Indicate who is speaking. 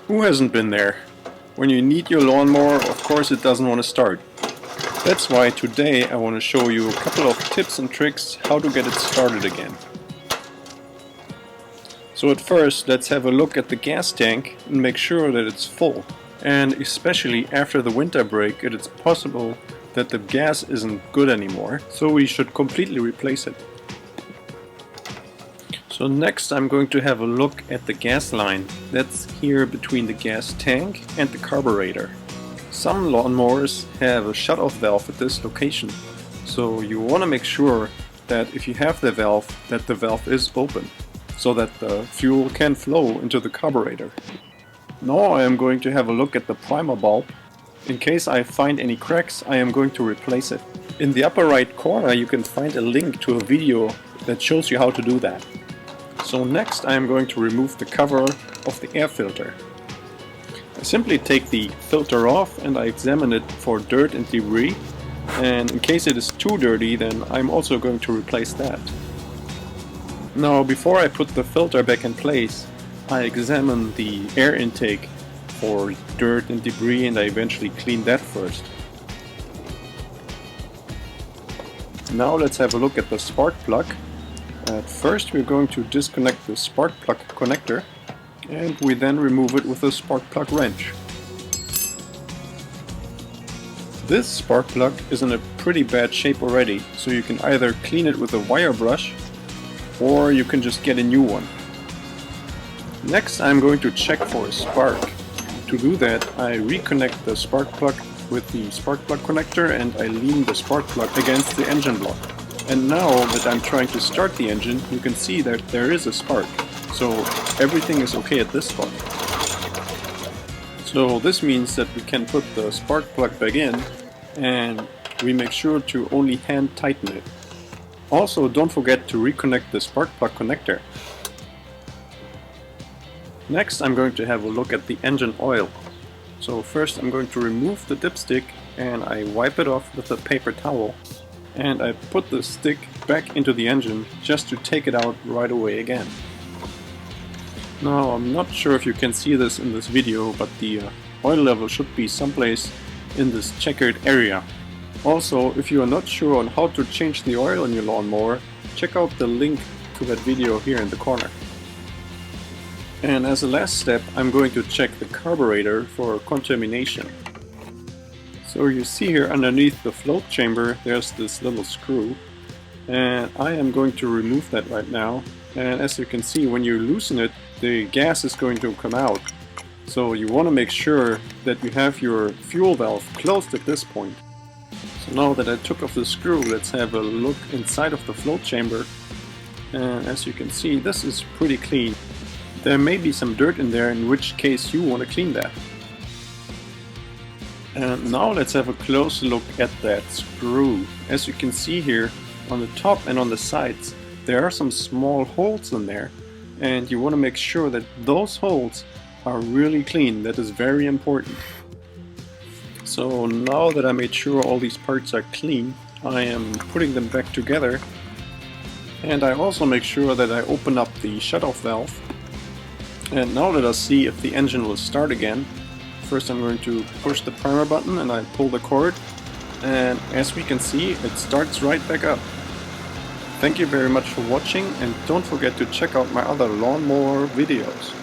Speaker 1: Who hasn't been there? When you need your lawnmower, of course it doesn't want to start. That's why today I want to show you a couple of tips and tricks how to get it started again. So at first, let's have a look at the gas tank and make sure that it's full. And especially after the winter break, it is possible that the gas isn't good anymore, so we should completely replace it. So next I'm going to have a look at the gas line that's here between the gas tank and the carburetor. Some lawnmowers have a shutoff valve at this location, so you want to make sure that if you have the valve, that the valve is open, so that the fuel can flow into the carburetor. Now I am going to have a look at the primer bulb. In case I find any cracks, I am going to replace it. In the upper right corner you can find a link to a video that shows you how to do that. So next I am going to remove the cover of the air filter. I simply take the filter off and I examine it for dirt and debris, and in case it is too dirty, then I'm also going to replace that. Now before I put the filter back in place, I examine the air intake for dirt and debris, and I eventually clean that first. Now let's have a look at the spark plug. At first we're going to disconnect the spark plug connector, and we then remove it with a spark plug wrench. This spark plug is in a pretty bad shape already, so you can either clean it with a wire brush or you can just get a new one. Next I'm going to check for a spark. To do that I reconnect the spark plug with the spark plug connector and I lean the spark plug against the engine block. And now that I'm trying to start the engine, you can see that there is a spark. So everything is okay at this spot. So this means that we can put the spark plug back in, and we make sure to only hand tighten it. Also, don't forget to reconnect the spark plug connector. Next I'm going to have a look at the engine oil. So first I'm going to remove the dipstick and I wipe it off with a paper towel. And I put the stick back into the engine just to take it out right away again. Now I'm not sure if you can see this in this video, but the oil level should be someplace in this checkered area. Also, if you are not sure on how to change the oil in your lawnmower, check out the link to that video here in the corner. And as a last step, I'm going to check the carburetor for contamination. So you see here underneath the float chamber there's this little screw, and I am going to remove that right now. And as you can see, when you loosen it, the gas is going to come out. So you want to make sure that you have your fuel valve closed at this point. So now that I took off the screw, let's have a look inside of the float chamber. And as you can see, this is pretty clean. There may be some dirt in there, in which case you want to clean that. And now let's have a close look at that screw. As you can see here, on the top and on the sides, there are some small holes in there, and you want to make sure that those holes are really clean. That is very important. So now that I made sure all these parts are clean, I am putting them back together, and I also make sure that I open up the shutoff valve. And now let us see if the engine will start again. First I'm going to push the primer button and I pull the cord, and as we can see, it starts right back up. Thank you very much for watching, and don't forget to check out my other lawnmower videos.